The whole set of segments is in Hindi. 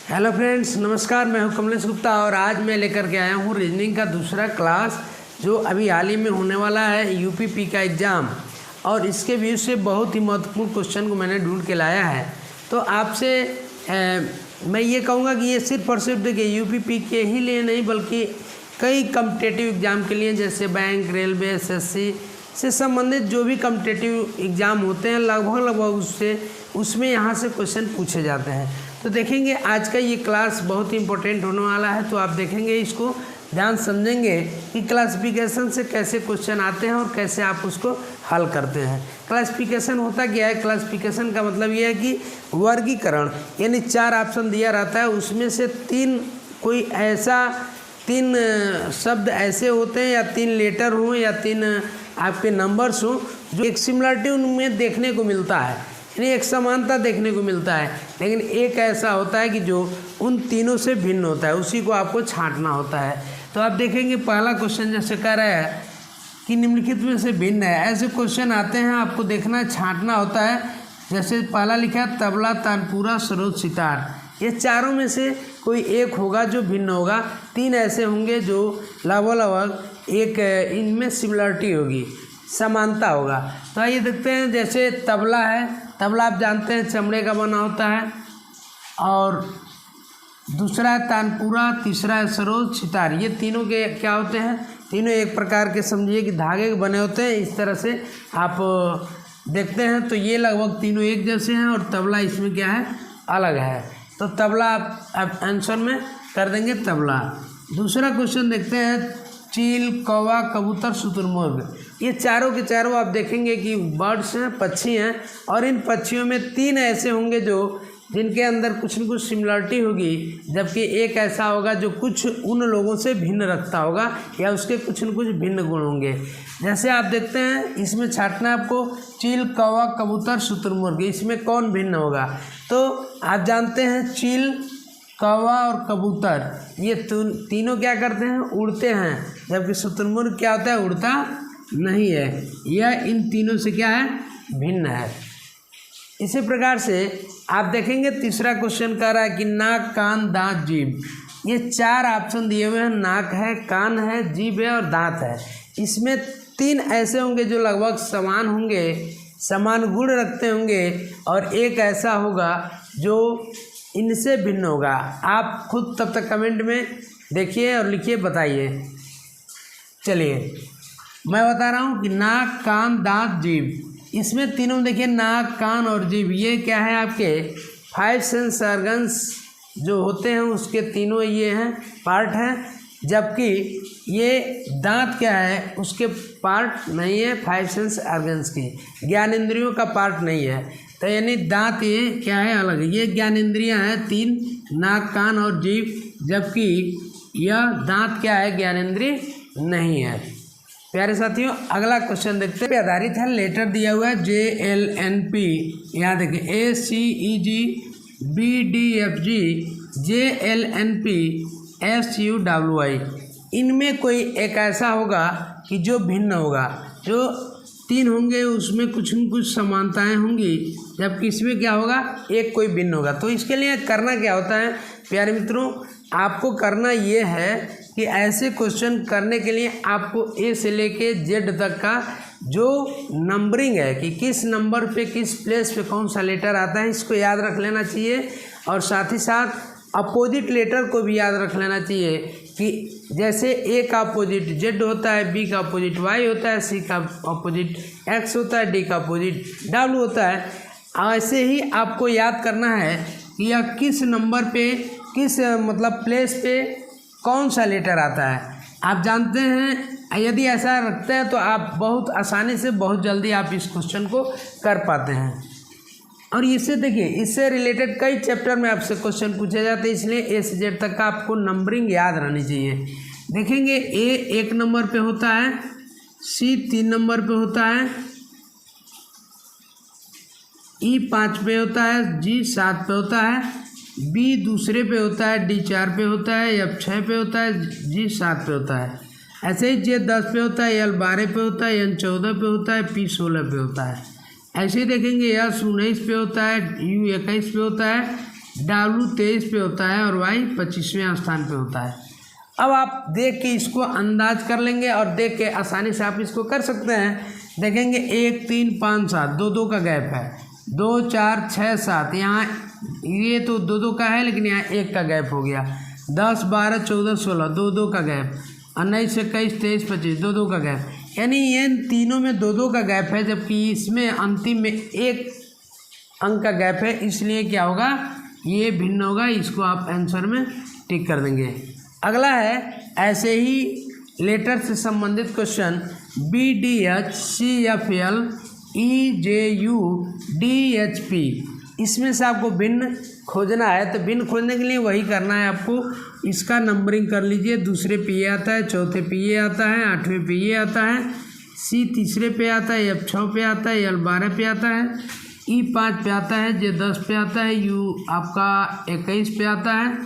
हेलो फ्रेंड्स, नमस्कार। मैं हूं कमलेश गुप्ता और आज मैं लेकर के आया हूं रीजनिंग का दूसरा क्लास जो अभी हाल ही में होने वाला है यूपीपी का एग्ज़ाम। और इसके व्यू से बहुत ही महत्वपूर्ण क्वेश्चन को मैंने ढूंढ के लाया है। तो आपसे मैं ये कहूँगा कि ये सिर्फ और सिर्फ देखिए यूपीपी के ही लिए नहीं बल्कि कई कम्पिटेटिव एग्ज़ाम के लिए, जैसे बैंक, रेलवे, एसएससी से संबंधित जो भी कम्पिटेटिव एग्ज़ाम होते हैं लगभग उसमें यहाँ से क्वेश्चन पूछे जाते हैं। तो देखेंगे आज का ये क्लास बहुत ही इंपॉर्टेंट होने वाला है। तो आप देखेंगे, इसको ध्यान समझेंगे कि क्लासिफिकेशन से कैसे क्वेश्चन आते हैं और कैसे आप उसको हल करते हैं। क्लासिफिकेशन होता क्या है? क्लासिफिकेशन का मतलब ये है कि वर्गीकरण, यानी 4 ऑप्शन दिया रहता है, उसमें से 3 शब्द ऐसे होते हैं या 3 लेटर हों या 3 आपके नंबर्स हों जो एक सिमिलरिटी उनमें देखने को मिलता है, यानी एक समानता देखने को मिलता है। लेकिन एक ऐसा होता है कि जो उन तीनों से भिन्न होता है, उसी को आपको छांटना होता है। तो आप देखेंगे पहला क्वेश्चन जैसे कह रहा है कि निम्नलिखित में से भिन्न है, ऐसे क्वेश्चन आते हैं, आपको देखना है, छांटना होता है। जैसे पहला लिखा है तबला, तानपुरा, सरोद, सितार। ये चारों में से कोई एक होगा जो भिन्न होगा। 3 ऐसे होंगे जो लगभग एक इनमें सिमिलरिटी होगी, समानता होगा। तो आइए देखते हैं। जैसे तबला है, तबला आप जानते हैं चमड़े का बना होता है। और दूसरा है तानपुरा, तीसरा है सरोद, सितार। ये तीनों के क्या होते हैं? तीनों एक प्रकार के समझिए कि धागे के बने होते हैं। इस तरह से आप देखते हैं तो ये लगभग तीनों एक जैसे हैं और तबला इसमें क्या है? अलग है। तो तबला आप आंसर में कर देंगे तबला। दूसरा क्वेश्चन देखते हैं, चील, कौवा, कबूतर, शुतुरमुर्ग। ये चारों के चारों आप देखेंगे कि बर्ड्स हैं, पक्षी हैं। और इन पक्षियों में 3 ऐसे होंगे जो जिनके अंदर कुछ न कुछ सिमिलरिटी होगी, जबकि एक ऐसा होगा जो कुछ उन लोगों से भिन्न रखता होगा या उसके कुछ न कुछ भिन्न गुण होंगे। जैसे आप देखते हैं, इसमें छांटना है आपको चील, कौवा, कबूतर, शुतुरमुर्ग। इसमें कौन भिन्न होगा? तो आप जानते हैं चील, कौवा और कबूतर ये तीनों क्या करते हैं? उड़ते हैं। जबकि शुतुरमुर्ग क्या होता है? उड़ता नहीं है। यह इन तीनों से क्या है? भिन्न है। इसी प्रकार से आप देखेंगे तीसरा क्वेश्चन कह रहा है कि नाक, कान, दांत, जीभ। ये 4 ऑप्शन दिए हुए हैं। नाक है, कान है, जीभ है और दांत है। इसमें 3 ऐसे होंगे जो लगभग समान होंगे, समान गुण रखते होंगे, और एक ऐसा होगा जो इनसे भिन्न होगा। आप खुद तब तक कमेंट में देखिए और लिखिए, बताइए। चलिए मैं बता रहा हूँ कि नाक, कान, दांत, जीभ। इसमें तीनों देखिए, नाक, कान और जीभ, ये क्या है? आपके 5 सेंस ऑर्गन्स जो होते हैं उसके तीनों ये हैं, पार्ट हैं। जबकि ये दांत क्या है? उसके पार्ट नहीं है 5 सेंस ऑर्गन्स की, ज्ञानेंद्रियों का पार्ट नहीं है। तो यानी दांत ये क्या है? अलग है। ये ज्ञानेंद्रियां हैं 3, नाक, कान और जीभ। जबकि यह दांत क्या है? ज्ञानेंद्रिय नहीं है। प्यारे साथियों, अगला क्वेश्चन देखते हैं। आधारित है, लेटर दिया हुआ है JLNP। यहाँ देखिए ACEG BDFG JLNP SUWI। इनमें कोई एक ऐसा होगा कि जो भिन्न होगा। जो 3 होंगे उसमें कुछ न कुछ समानताएं होंगी, जबकि इसमें क्या होगा? एक कोई भिन्न होगा। तो इसके लिए करना क्या होता है प्यारे मित्रों? आपको करना ये है कि ऐसे क्वेश्चन करने के लिए आपको A से लेके Z तक का जो नंबरिंग है कि किस नंबर पे, किस प्लेस पे कौन सा लेटर आता है, इसको याद रख लेना चाहिए। और साथ ही साथ अपोजिट लेटर को भी याद रख लेना चाहिए कि जैसे A का अपोजिट Z होता है, B का अपोजिट Y होता है, C का अपोजिट X होता है, D का अपोजिट W होता है। ऐसे ही आपको याद करना है कि यह किस नंबर पे, किस प्लेस पे कौन सा लेटर आता है। आप जानते हैं, यदि ऐसा रखते हैं तो आप बहुत आसानी से, बहुत जल्दी आप इस क्वेश्चन को कर पाते हैं। और इससे देखिए, इससे रिलेटेड कई चैप्टर में आपसे क्वेश्चन पूछे जाते हैं, इसलिए A से Z तक का आपको नंबरिंग याद रहनी चाहिए। देखेंगे A 1 नंबर पे होता है, C 3 नंबर पे होता है, E 5 पे होता है, G 7 पे होता है, B दूसरे पे होता है, D 4 पे होता है, F 6 पे होता है, G 7 पे होता है। ऐसे ही J 10 पे होता है, L 12 पे होता है, N 14 पे होता है, P 16 पे होता है। ऐसे ही देखेंगे S 19 पे होता है, U 21 पे होता है, W 23 पे होता है और Y 25वें स्थान पे होता है। अब आप देख के इसको अंदाज कर लेंगे और देख के आसानी से आप इसको कर सकते हैं। देखेंगे 1 3 5 7 2 का गैप है, 2 4 6 7, यहाँ ये तो 2 का है लेकिन यहाँ 1 का गैप हो गया। 10 12 14 16 2 का गैप, 19 21 23 25 2 का गैप, यानी ये तीनों में 2 का गैप है, जबकि इसमें अंतिम में 1 अंक का गैप है, इसलिए क्या होगा, ये भिन्न होगा। इसको आप आंसर में टिक कर देंगे। अगला है ऐसे ही लेटर से संबंधित question BDH CFL EJU DHP, इसमें से आपको भिन्न खोजना है। तो भिन्न खोजने के लिए वही करना है आपको, इसका नंबरिंग कर लीजिए। दूसरे पे ये आता है, चौथे पे ये आता है, 8वें पे ये आता है, C तीसरे पे आता है, F 6 पे आता है, L 12 पे आता है, E 5 पे आता है, J 10 पे आता है, U आपका 21 पे आता है,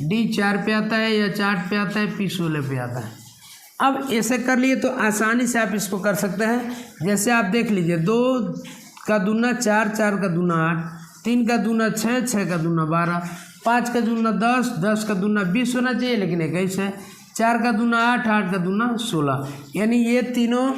D 4 पे आता है, H 8 पे आता है, P 16 पे आता है। अब ऐसे कर लिए तो आसानी से आप इसको कर सकते हैं। जैसे आप देख लीजिए, 2 का दूना 4, 4 का दूना 8, 3 का दूना 6, 6 का दूना 12, 5 का दूना 10, 10 का दूना 20 होना चाहिए लेकिन 21 है, 4 का दूना 8, 8 का दूना 16, यानी ये तीनों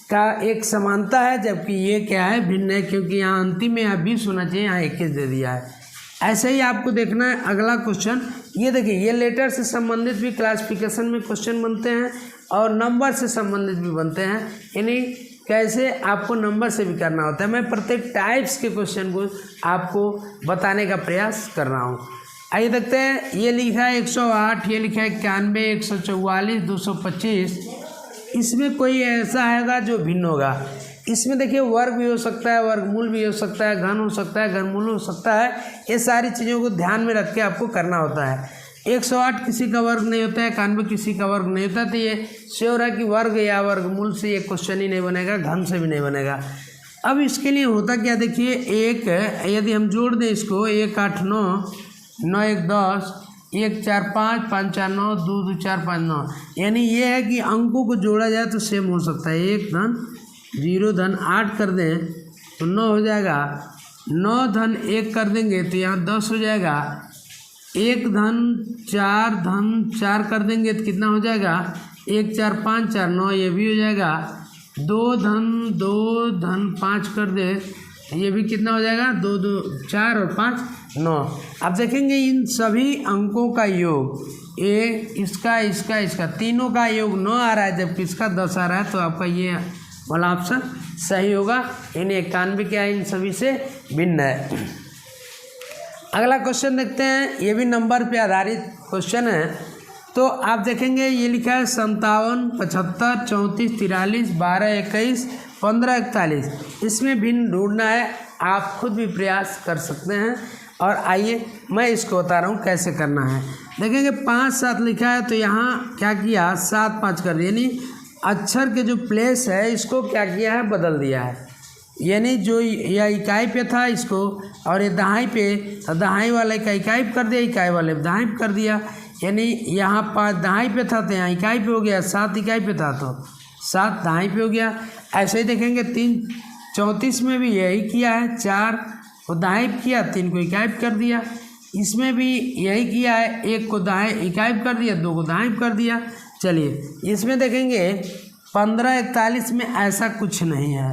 का एक समानता है, जबकि ये क्या है, भिन्न है, क्योंकि यहाँ अंतिम में यहाँ 20 होना चाहिए, यहाँ 21 दे दिया है। ऐसे ही आपको देखना है अगला क्वेश्चन। ये देखिए, ये लेटर से संबंधित भी क्लासिफिकेशन में क्वेश्चन बनते हैं और नंबर से संबंधित भी बनते हैं, यानी कैसे आपको नंबर से भी करना होता है। मैं प्रत्येक टाइप्स के क्वेश्चन को आपको बताने का प्रयास कर रहा हूँ। आइए देखते हैं। ये लिखा है 108, ये लिखा है 91, 144, 225। इसमें कोई ऐसा आएगा जो भिन्न होगा। इसमें देखिए वर्ग भी हो सकता है, वर्गमूल भी हो सकता है, घन हो सकता है, घनमूल हो सकता है। ये सारी चीज़ों को ध्यान में रख के आपको करना होता है। 108 किसी का वर्ग नहीं होता है, 91 किसी का वर्ग नहीं होता, तो ये श्योर है कि वर्ग या वर्गमूल से ये क्वेश्चन ही नहीं बनेगा, घन से भी नहीं बनेगा। अब इसके लिए होता क्या, देखिए, एक यदि हम जोड़ दें इसको, 1 8 9, 9 1 10, 1 4 5, 5 4 9, 2 2 4 5 9, यानी ये है कि अंकों को जोड़ा जाए तो सेम हो सकता है। 1 धन 0 धन 8 कर दें तो 9 हो जाएगा, 9 धन 1 कर देंगे तो यहाँ 10 हो जाएगा, 1 धन 4 कर देंगे तो कितना हो जाएगा, 1 4 5 4 9, ये भी हो जाएगा। 2 धन 5 कर दे, ये भी कितना हो जाएगा, 2 2 4 और 5 9। अब देखेंगे इन सभी अंकों का योग, इसका तीनों का योग 9 आ रहा है, जबकि इसका 10 आ रहा है, तो आपका ये वाला ऑप्शन सही होगा। इन 91 क्या है, इन सभी से भिन्न है। अगला क्वेश्चन देखते हैं। ये भी नंबर पे आधारित क्वेश्चन है। तो आप देखेंगे ये लिखा है 57, 75, 34, 43, 12, 21, 15, 41। इसमें भिन्न ढूंढना है, आप खुद भी प्रयास कर सकते हैं। और आइए मैं इसको बता रहा हूँ कैसे करना है। देखेंगे 5 7 लिखा है, तो यहाँ क्या किया, 7 5 कर दिया, यानी अक्षर के जो प्लेस है इसको क्या किया है, बदल दिया है। यानी जो यह इकाई पे था इसको, और ये दहाई पे, दहाई वाले का इकाई पे कर दिया, इकाई वाले दहाई पे कर दिया। यानी यहाँ 5 दहाई पे था तो यहाँ इकाई पे हो गया, 7 इकाई पे था तो 7 दहाई पे हो गया। ऐसे ही देखेंगे 3 34 में भी यही किया है, 4 को दहाई पे किया, 3 को इकाई पे कर दिया। इसमें भी यही किया है, 1 को दहाई इकाई पे कर दिया, 2 को दहाई पे कर दिया। चलिए इसमें देखेंगे 15 41 में ऐसा कुछ नहीं है,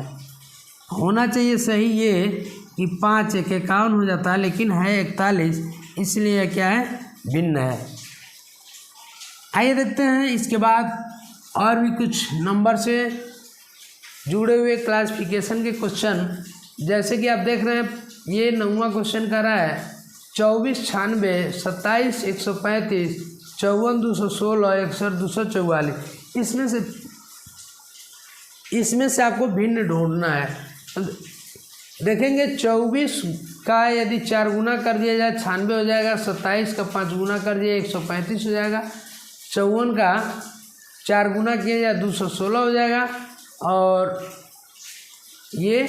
होना चाहिए सही ये कि 5 1 51 हो जाता है, लेकिन है 41, इसलिए क्या है, भिन्न है। आइए देखते हैं इसके बाद और भी कुछ नंबर से जुड़े हुए क्लासिफिकेशन के क्वेश्चन। जैसे कि आप देख रहे हैं, ये 9वां क्वेश्चन कर रहा है 24 96, 27 135, 54 216, 61 244। इसमें से आपको भिन्न ढूंढना है। देखेंगे 24 का यदि 4 गुना कर दिया जाए 96 हो जाएगा, 27 का 5 गुना कर दिया 135 हो जाएगा, 54 का 4 गुना किया जाए 216 हो जाएगा, और ये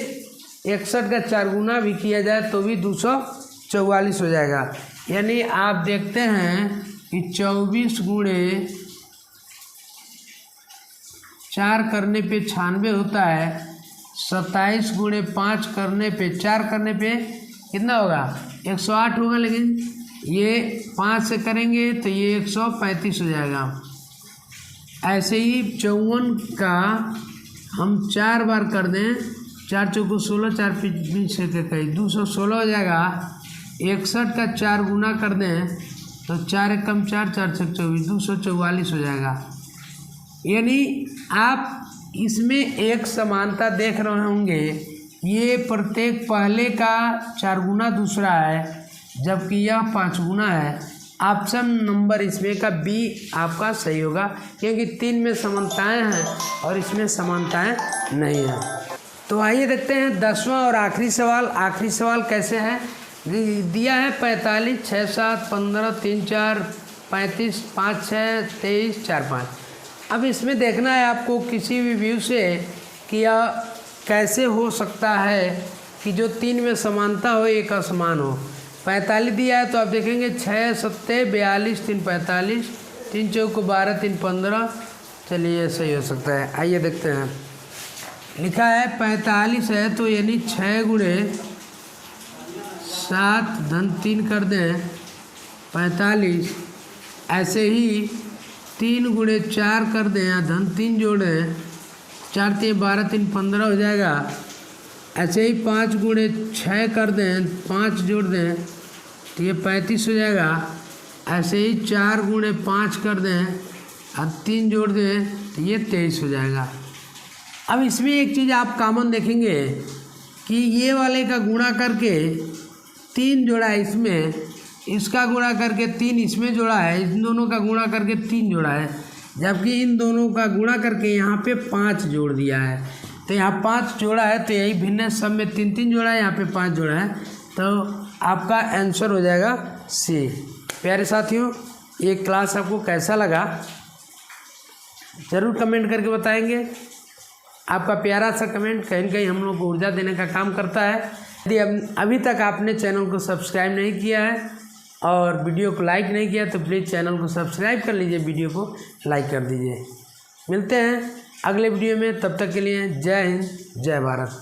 61 का 4 गुना भी किया जाए तो भी 244 हो जाएगा। यानी आप देखते हैं कि 24 गुणे 4 करने पे 96 होता है, 27 गुणे 5 करने पे 4 करने पे कितना होगा, 108 होगा, लेकिन ये 5 से करेंगे तो ये 135 हो जाएगा। ऐसे ही 54 का हम 4 बार कर दें, 4 चौको 16, 4 बीस से कहीं 216 हो जाएगा। 61 का 4 गुना कर दें तो 4 एकम 4, 4 छक 24, 244 हो जाएगा। यानी आप इसमें एक समानता देख रहे होंगे, ये प्रत्येक पहले का 4 गुना दूसरा है, जबकि यह 5 गुना है। ऑप्शन नंबर इसमें का बी आपका सही होगा, क्योंकि 3 में समानताएं हैं और इसमें समानताएं नहीं हैं। तो आइए देखते हैं 10वां और आखिरी सवाल। आखिरी सवाल कैसे है, दिया है 45, 6, 7, 15, 3, 4, 35, 5, 6, 23, 4, 5। अब इसमें देखना है आपको किसी भी व्यू से कि यह कैसे हो सकता है कि जो 3 में समानता हो एक असमान हो। 45 दिया है तो आप देखेंगे 6, 7, 42, 3, 45, 3 चौको 12, 3, 15। चलिए सही हो सकता है। आइए देखते हैं। लिखा है 45 है तो यानी 6 गुणे 7 धन 3 कर दें 45। ऐसे ही 3 गुणे 4 कर दें धन 3 जोड़ें, 4 3 12, 3 15 हो जाएगा। ऐसे ही 5 गुणे 6 कर दें, 5 जोड़ दें तो ये 35 हो जाएगा। ऐसे ही 4 गुणे 5 कर दें और 3 जोड़ दें तो ये 23 हो जाएगा। अब इसमें एक चीज़ आप कॉमन देखेंगे कि ये वाले का गुणा करके 3 जोड़ा है इसमें, इसका गुणा करके 3 इसमें जोड़ा है, इन दोनों का गुणा करके 3 जोड़ा है, जबकि इन दोनों का गुणा करके यहाँ पे 5 जोड़ दिया है। तो यहाँ 5 जोड़ा है तो यही भिन्न, सब में 3 3 जोड़ा है, यहाँ पे 5 जोड़ा है, तो आपका आंसर हो जाएगा सी। प्यारे साथियों, ये क्लास आपको कैसा लगा ज़रूर कमेंट करके बताएंगे। आपका प्यारा सा कमेंट कहीं न कहीं हम लोग को ऊर्जा देने का काम करता है। यदि अभी तक आपने चैनल को सब्सक्राइब नहीं किया है और वीडियो को लाइक नहीं किया तो प्लीज़ चैनल को सब्सक्राइब कर लीजिए, वीडियो को लाइक कर दीजिए। मिलते हैं अगले वीडियो में, तब तक के लिए जय हिंद, जय भारत।